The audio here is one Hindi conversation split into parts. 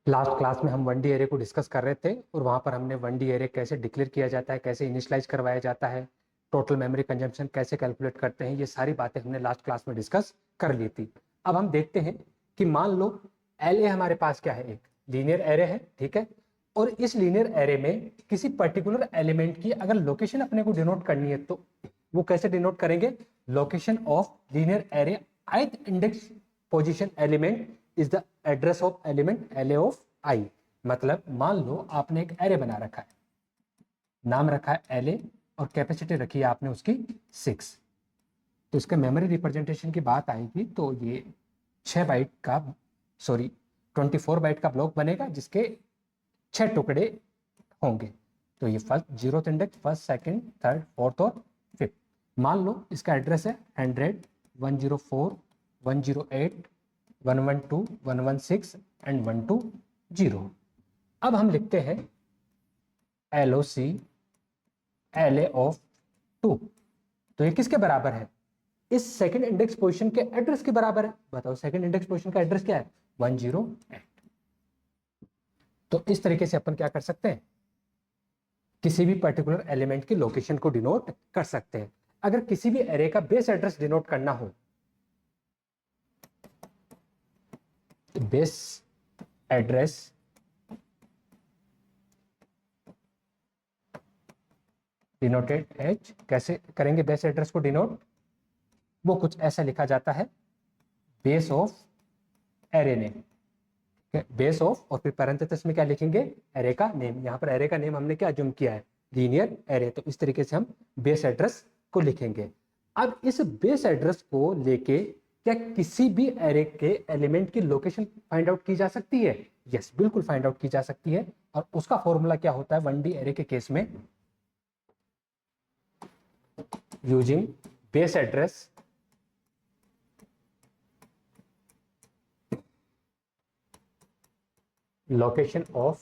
लास्ट क्लास में हम 1D एरे को डिस्कस कर रहे थे और वहाँ पर हमने 1D एरे कैसे डिक्लेयर किया जाता है, कैसे इनिशियलाइज करवाया जाता है, टोटल मेमोरी कंजम्पशन कैसे कैलकुलेट करते हैं, ये सारी बातें हमने लास्ट क्लास में डिस्कस कर ली थी। अब हम देखते हैं कि मान लो एल ए हमारे पास क्या है, एक लीनियर एरे है, ठीक है। और इस लीनियर एरे में किसी पर्टिकुलर एलिमेंट की अगर लोकेशन अपने को डिनोट करनी है तो वो कैसे डिनोट करेंगे? Location of linear array ith index position element is the address of element L A of I. मतलब मान लो आपने एक एरे बना रखा है, नाम रखा है एल ए और कैपेसिटी रखी है आपने उसकी 6। तो इसके मेमोरी रिप्रेजेंटेशन की बात आएगी तो ये 6 बाइट का 24 बाइट का ब्लॉक बनेगा जिसके 6 टुकड़े होंगे। तो ये first zero index, first, second, third, fourth और फिफ्थ। मान लो इसका एड्रेस है 100, 104, 108, 112, 116 एंड 120। अब हम लिखते हैं LOC LA ऑफ 2। तो ये किसके बराबर है? इस सेकंड इंडेक्स पोजीशन के एड्रेस के बराबर है। बताओ सेकंड इंडेक्स पोजीशन का एड्रेस क्या है? 108। तो इस तरीके से अपन क्या कर सकते हैं, किसी भी पर्टिकुलर एलिमेंट की लोकेशन को डिनोट कर सकते हैं। अगर किसी भी एरे का बेस एड्रेस डिनोट करना हो, बेस एड्रेस डिनोटेड एज, कैसे करेंगे बेस एड्रेस को डिनोट? वो कुछ ऐसा लिखा जाता है, base of array name, base of और फिर पैरेंथेसिस में क्या लिखेंगे? एरे का नेम। यहां पर एरे का नेम हमने क्या अज्यूम किया है? Linear array. तो इस तरीके से हम बेस एड्रेस को लिखेंगे। अब इस बेस एड्रेस को लेके क्या किसी भी एरे के एलिमेंट की लोकेशन फाइंड आउट की जा सकती है? यस, बिल्कुल फाइंड आउट की जा सकती है। और उसका फॉर्मूला क्या होता है 1D एरे के केस में? Using base address location of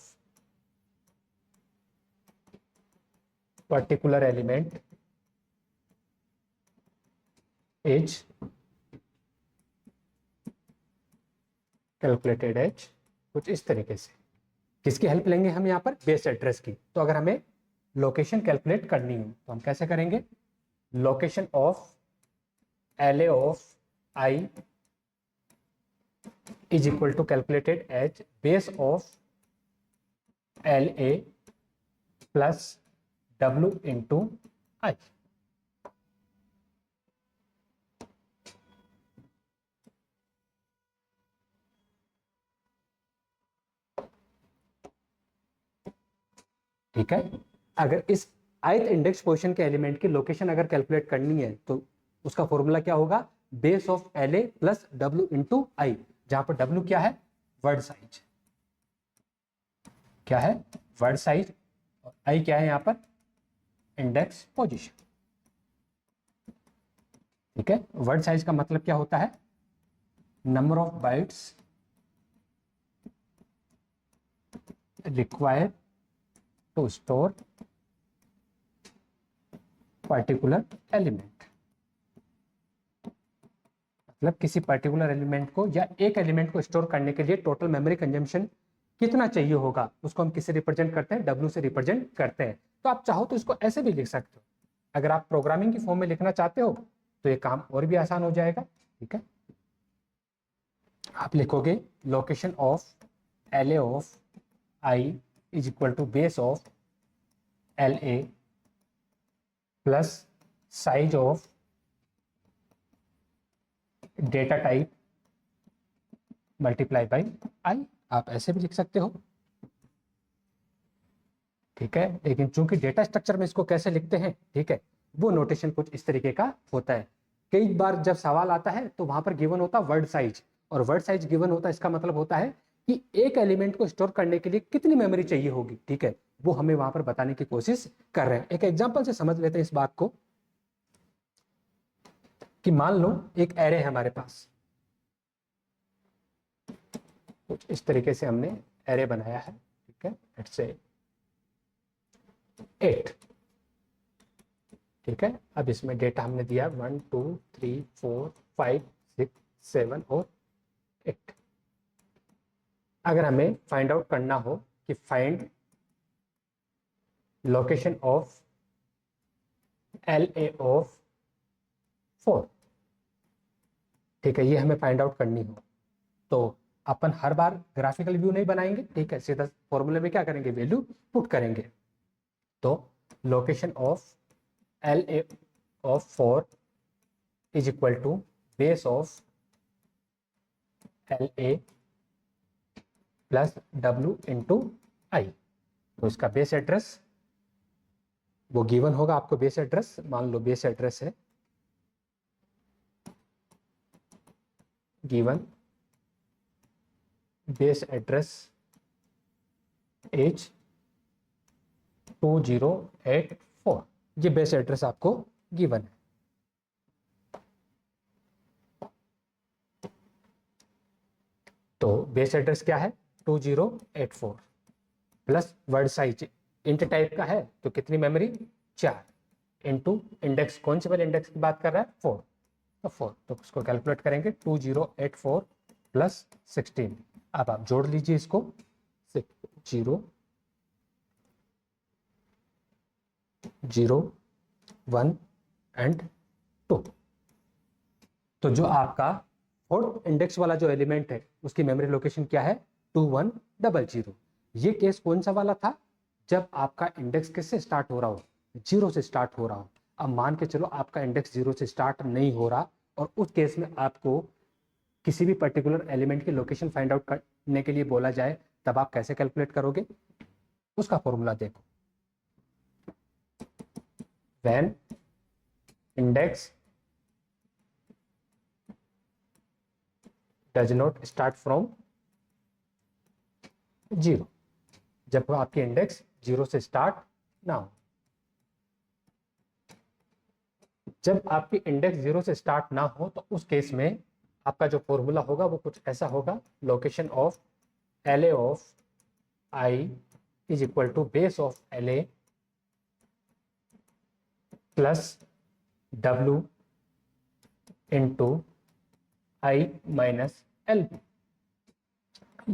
particular element is calculated as, कुछ इस तरीके से। किसकी हेल्प लेंगे हम यहाँ पर? बेस एड्रेस की। तो अगर हमें लोकेशन कैलकुलेट करनी हो तो हम कैसे करेंगे? Location of L A of I is equal to calculated as base of L A plus W into I. ठीक है। अगर इस ith इंडेक्स पोजीशन के एलिमेंट की लोकेशन अगर कैलकुलेट करनी है तो उसका फॉर्मूला क्या होगा? Base of L A plus W into I, जहां पर W क्या है? Word size. क्या है? Word size. और आई क्या है यहां पर? Index position. ठीक है। वर्ड साइज का मतलब क्या होता है? Number of bytes required to store particular element. मतलब किसी पर्टिकुलर एलिमेंट को या एक एलिमेंट को स्टोर करने के लिए टोटल मेमोरी कंजम्पशन कितना चाहिए होगा, उसको हम किससे रिप्रेजेंट करते हैं? W से रिप्रेजेंट करते हैं। तो आप चाहो तो इसको ऐसे भी लिख सकते हो। अगर आप प्रोग्रामिंग की फॉर्म में लिखना चाहते हो तो ये काम और भी आसान हो जाएगा। ठीक है। आप लिखोगे location of L A of I is equal to base of L A plus size of data type multiply by I. आप ऐसे भी लिख सकते हो। ठीक है। लेकिन चूंकि डेटा स्ट्रक्चर में इसको कैसे लिखते हैं, ठीक है, वो नोटेशन कुछ इस तरीके का होता है। कई बार जब सवाल आता है तो वहां पर गिवन होता है वर्ड साइज, और वर्ड साइज गिवन होता है, इसका मतलब होता है कि एक एलिमेंट को स्टोर करने के लिए कितनी मेमोरी चाहिए होगी। ठीक है, वो हमें वहां पर बताने की कोशिश कर रहे हैं। एक एग्जाम्पल से समझ लेते हैं इस बात को, कि मान लो एक एरे है हमारे पास, कुछ इस तरीके से हमने एरे बनाया है। ठीक है, लेट्स से 8। ठीक है। अब इसमें डेटा हमने दिया 1 2 3 4 5 6 7 और 8। अगर हमें फाइंड आउट करना हो कि find location of LA of 4, ठीक है, ये हमें फाइंड आउट करनी हो तो अपन हर बार ग्राफिकल व्यू नहीं बनाएंगे, ठीक है, सीधा फॉर्मूले में क्या करेंगे, वैल्यू पुट करेंगे। तो location of LA of 4 is equal to base of LA plus W into I. तो इसका बेस एड्रेस वो गिवन होगा आपको, बेस एड्रेस मान लो बेस एड्रेस है गिवन, बेस एड्रेस इज 2084, ये बेस एड्रेस आपको गिवन है। तो बेस एड्रेस क्या है 2084 plus word size int type का है तो कितनी मेमोरी 4 इंटू इंडेक्स, कौन से वाले इंडेक्स की बात कर रहा है 4, तो 4, तो उसको कैलकुलेट करेंगे 2084 प्लस 16। अब आप जोड़ लीजिए इसको 0 0 1 एंड 2। तो जो आपका फोर्थ इंडेक्स वाला जो एलिमेंट है उसकी मेमोरी लोकेशन क्या है 2100। ये केस कौन सा वाला था, जब आपका इंडेक्स किससे स्टार्ट हो रहा हो, 0 से स्टार्ट हो रहा हो। अब मान के चलो आपका इंडेक्स 0 से स्टार्ट नहीं हो रहा और उस केस में आपको किसी भी पर्टिकुलर एलिमेंट की लोकेशन फाइंड आउट करने के लिए बोला जाए, तब आप कैसे कैलकुलेट करोगे, उसका फॉर्मूला देखो। When index does not start from 0, जब आपकी इंडेक्स 0 से स्टार्ट ना हो। जब आपकी इंडेक्स 0 से स्टार्ट ना हो तो उस केस में आपका जो फॉर्मूला होगा वो कुछ ऐसा होगा, location of LA of I is equal to base of LA plus W into I minus LB।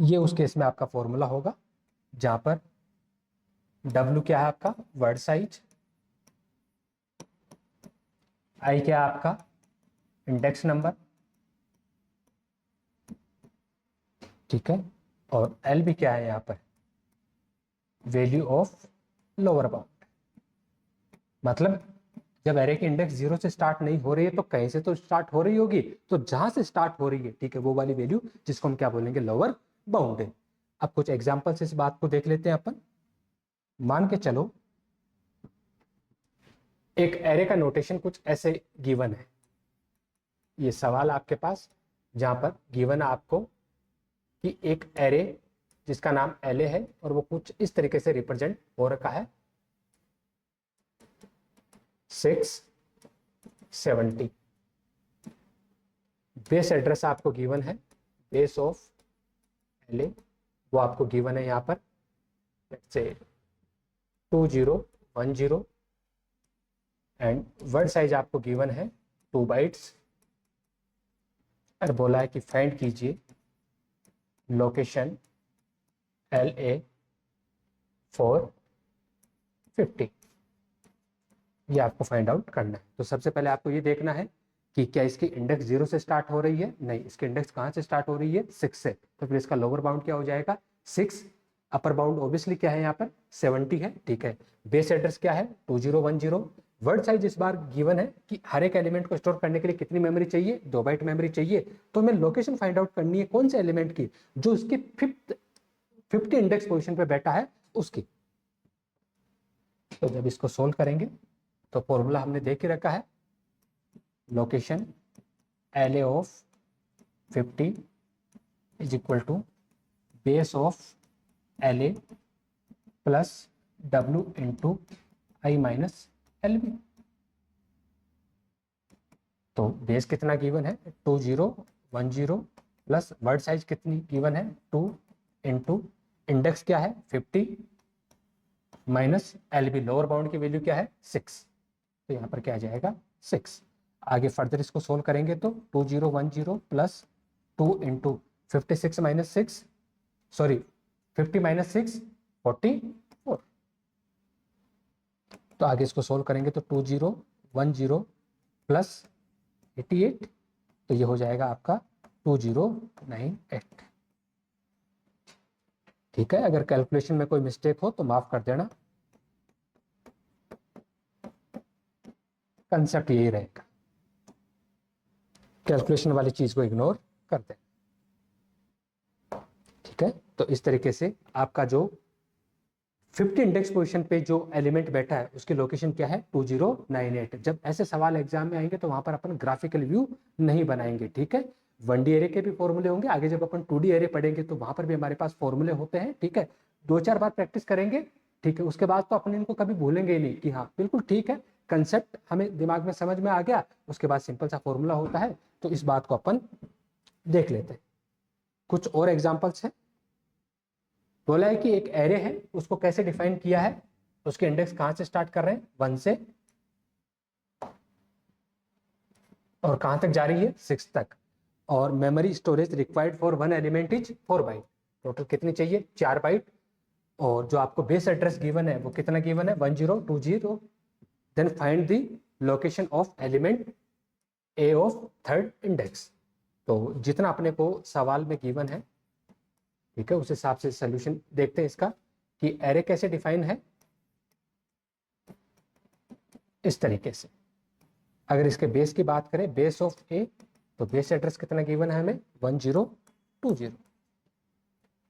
ये उस केस में आपका फॉर्मूला होगा जहां पर W क्या है आपका वर्ड साइज, आई क्या है आपका इंडेक्स नंबर, ठीक है, और LB क्या है यहाँ पर वैल्यू ऑफ लोअर बाउंड। मतलब जब एरे की इंडेक्स 0 से स्टार्ट नहीं हो रही है तो कहीं से तो स्टार्ट हो रही होगी, तो जहां से स्टार्ट हो रही है, ठीक है, वो वाली वैल्यू जिसको हम क्या बोलेंगे लोअर बाउंड है। अब कुछ एग्जांपल से इस बात को देख लेते हैं अपन। मान के चलो एक एरे का नोटेशन कुछ ऐसे गिवन है, ये सवाल आपके पास जहां पर गिवन है आपको कि एक एरे जिसका नाम LA है और वो कुछ इस तरीके से रिप्रेजेंट हो रखा है 670। बेस एड्रेस आपको गिवन है, बेस ऑफ LA वो आपको गिवन है यहाँ पर से 2010 एंड वर्ड साइज आपको गिवन है 2 बाइट्स। और बोला है कि फाइंड कीजिए लोकेशन LA फॉर 50, ये आपको फाइंड आउट करना है। तो सबसे पहले आपको ये देखना है कि क्या इसकी इंडेक्स 0 से स्टार्ट हो रही है, नहीं, इसकी इंडेक्स कहाँ से स्टार्ट हो रही है 6 से, तो फिर इसका लोअर बाउंड क्या हो जाएगा 6, अपर बाउंड ऑब्वियसली क्या है यहाँ पर 70 है, ठीक है। बेस एड्रेस क्या है 2010, वर्ड साइज इस बार गिवन है कि हर एक एलिमेंट को स्टोर करने के लिए कितनी मेमोरी चाहिए 2 बाइट मेमोरी चाहिए, तो हमें लोकेशन फाइंड आउट करनी है कौन से एलिमेंट की, जो उसकी 50 इंडेक्स पोजिशन पे बैठा है उसकी। तो जब इसको सोल्व करेंगे तो फॉर्मूला हमने देख ही रखा है, location LA of 50 is equal to base of LA plus W into I minus LB। तो बेस कितना गिवन है 2010 प्लस वर्ड साइज कितनी गिवन है 2 इंटू इंडेक्स क्या है 50 माइनस LB, लोअर बाउंड की वैल्यू क्या है 6, तो यहाँ पर क्या आ जाएगा 6। आगे फर्दर इसको सोल्व करेंगे तो 2010 plus 2 into 56 minus 6 sorry 50 minus 6 44। तो आगे इसको सोल्व करेंगे तो 2010 प्लस 88, तो ये हो जाएगा आपका 2098। ठीक है, अगर कैलकुलेशन में कोई मिस्टेक हो तो माफ कर देना, कंसेप्ट यही रहेगा, कैलकुलेशन वाली चीज को इग्नोर कर दें। ठीक है, तो इस तरीके से आपका जो 50 इंडेक्स पोजीशन पे जो एलिमेंट बैठा है उसकी लोकेशन क्या है 2098। जब ऐसे सवाल एग्जाम में आएंगे तो वहां पर अपन ग्राफिकल व्यू नहीं बनाएंगे। ठीक है, 1D एरे के भी फॉर्मूले होंगे, आगे जब अपन 2D एरे पढ़ेंगे तो वहां पर भी हमारे पास फॉर्मूले होते हैं। ठीक है, 2-4 बार प्रैक्टिस करेंगे। ठीक है, उसके बाद तो अपन इनको कभी भूलेंगे ही नहीं कि हाँ बिल्कुल ठीक है, कंसेप्ट हमें दिमाग में समझ में आ गया, उसके बाद सिंपल सा फॉर्मूला होता है। तो इस बात को अपन देख लेते हैं। कुछ और एग्जाम्पल्स हैं। बोला है कि एक एरे है, उसको कैसे डिफाइन किया है, उसके इंडेक्स कहां से स्टार्ट कर रहे हैं 1 से, और कहां तक जा रही है 6 तक, और memory storage required for 1 element is 4 byte. Total कितनी चाहिए 4 बाइट, और जो आपको बेस एड्रेस गिवन है वो कितना गिवन है 1020। Then find the location of element A of third index. तो जितना अपने को सवाल में गिवन है, ठीक है, उस हिसाब से सोल्यूशन देखते हैं इसका कि एरे कैसे डिफाइन है। इस तरीके से अगर इसके बेस की बात करें, बेस ऑफ ए, तो बेस एड्रेस कितना गिवन है हमें 1020।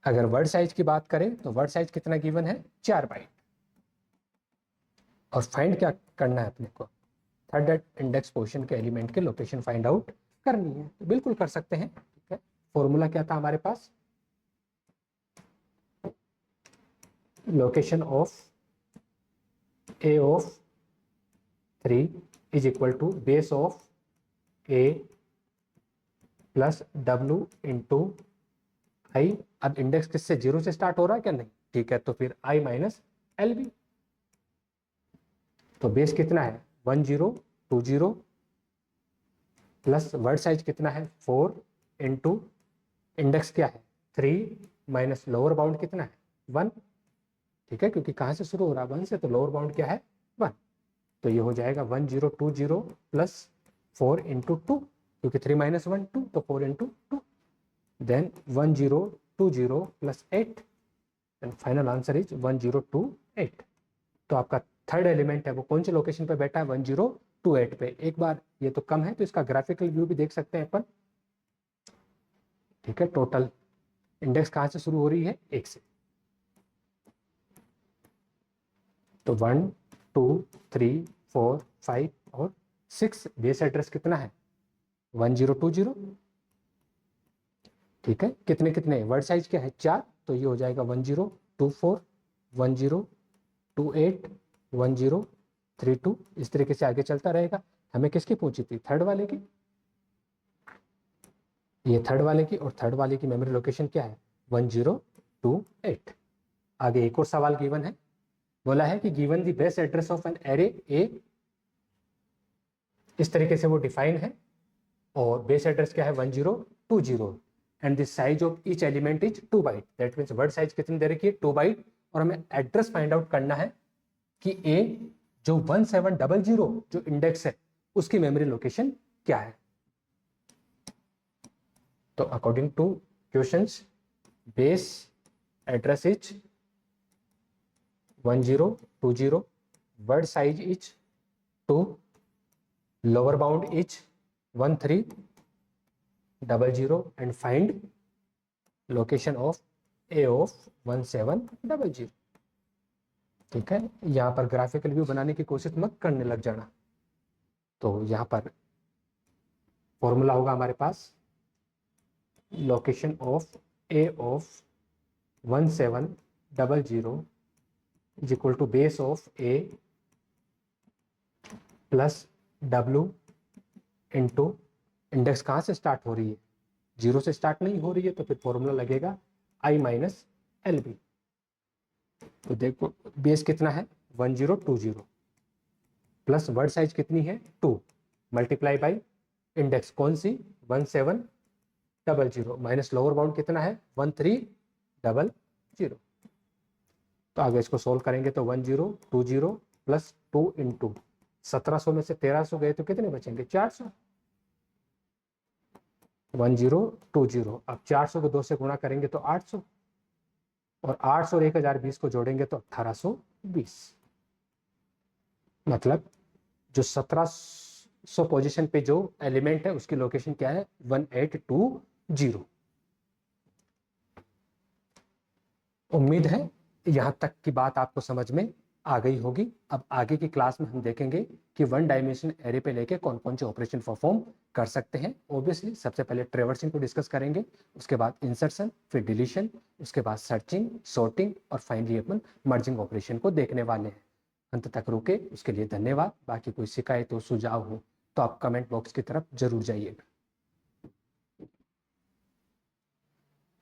अगर वर्ड साइज की बात करें तो वर्ड साइज कितना गिवन है 4 बाइट, और फाइंड क्या करना है अपने को, थर्ड इंडेक्स पोजीशन के एलिमेंट के लोकेशन फाइंड आउट करनी है। तो बिल्कुल कर सकते हैं। ठीक है, फॉर्मूला क्या था हमारे पास, location of A of 3 is equal to base of A plus W into I. अब इंडेक्स किससे 0 से स्टार्ट हो रहा है क्या, नहीं। ठीक है, तो फिर I माइनस LB। तो बेस कितना है 1020 प्लस वर्ड साइज कितना है 4 इंटू इंडेक्स क्या है 3 माइनस लोअर बाउंड कितना है 1। ठीक है, क्योंकि कहां से शुरू हो रहा है 1 से, तो लोअर बाउंड क्या है 1। तो ये हो जाएगा 1020 प्लस 4 इंटू 2, क्योंकि 3 माइनस 1 2, तो 4 into 2। Then 1020 plus 8, and final answer is 1028। तो आपका थर्ड एलिमेंट है वो कौन सी लोकेशन पे बैठा है 1028 पे। एक बार ये तो कम है तो इसका ग्राफिकल व्यू भी देख सकते हैं अपन। ठीक है, टोटल इंडेक्स कहां से शुरू हो रही है 1 से, तो 1 2 3 4 5 और 6। बेस एड्रेस कितना है 1020। ठीक है, कितने कितने वर्ड साइज क्या है 4, तो ये हो जाएगा 1024 1028 1032। इस तरीके से आगे चलता रहेगा। हमें किसकी पूछी थी, थर्ड वाले की। ये थर्ड वाले की, और थर्ड वाले की मेमोरी लोकेशन क्या है 1028। आगे एक और सवाल गिवन है, बोला है कि given the base address of an array A, इस तरीके से वो डिफाइन है, और बेस एड्रेस क्या है 1020, and the size of each element is 2 byte. That means word size कितनी दे रखी है 2 बाइट, और हमें एड्रेस फाइंड आउट करना है कि ए जो 1700 जो इंडेक्स है उसकी मेमोरी लोकेशन क्या है। तो according two questions, base address is 1020, word size is 2, lower bound is 1300, and find location of A of 1700। ठीक है, यहाँ पर ग्राफिकल व्यू बनाने की कोशिश मत करने लग जाना। तो यहाँ पर फॉर्मूला होगा हमारे पास, location of A of 1700 is equal to base of A plus W into index कहाँ से स्टार्ट हो रही है 0 से स्टार्ट नहीं हो रही है, तो फिर फॉर्मूला लगेगा I माइनस LB। तो देखो बेस कितना है 1020 प्लस वर्ड साइज कितनी है 2 मल्टीप्लाई बाई इंडेक्स कौन सी 1700 माइनस लोअर बाउंड कितना है 1300, 0। तो आगे इसको सोल्व करेंगे तो 1020 प्लस 2 इंटू 1700 में से 1300 गए तो कितने बचेंगे? 400। 1020, अब 400 को 2 से गुणा करेंगे तो 800, और 800 और 1020 को जोड़ेंगे तो 1820। मतलब जो 1700 पोजीशन पे जो एलिमेंट है उसकी लोकेशन क्या है? 1820। उम्मीद है यहां तक की बात आपको समझ में आ गई होगी। अब आगे की क्लास में हम देखेंगे कि वन डायमेंशन एरे पे लेके कौन कौन से ऑपरेशन परफॉर्म कर सकते हैं। ऑब्वियसली सबसे पहले ट्रेवर्सिंग को डिस्कस करेंगे, उसके बाद इंसर्शन, फिर डिलीशन, उसके बाद सर्चिंग, सॉर्टिंग और फाइनली अपन मर्जिंग ऑपरेशन को देखने वाले हैं। अंत तक रुके उसके लिए धन्यवाद। बाकी कोई शिकायत हो, सुझाव हो तो आप कमेंट बॉक्स की तरफ जरूर जाइएगा।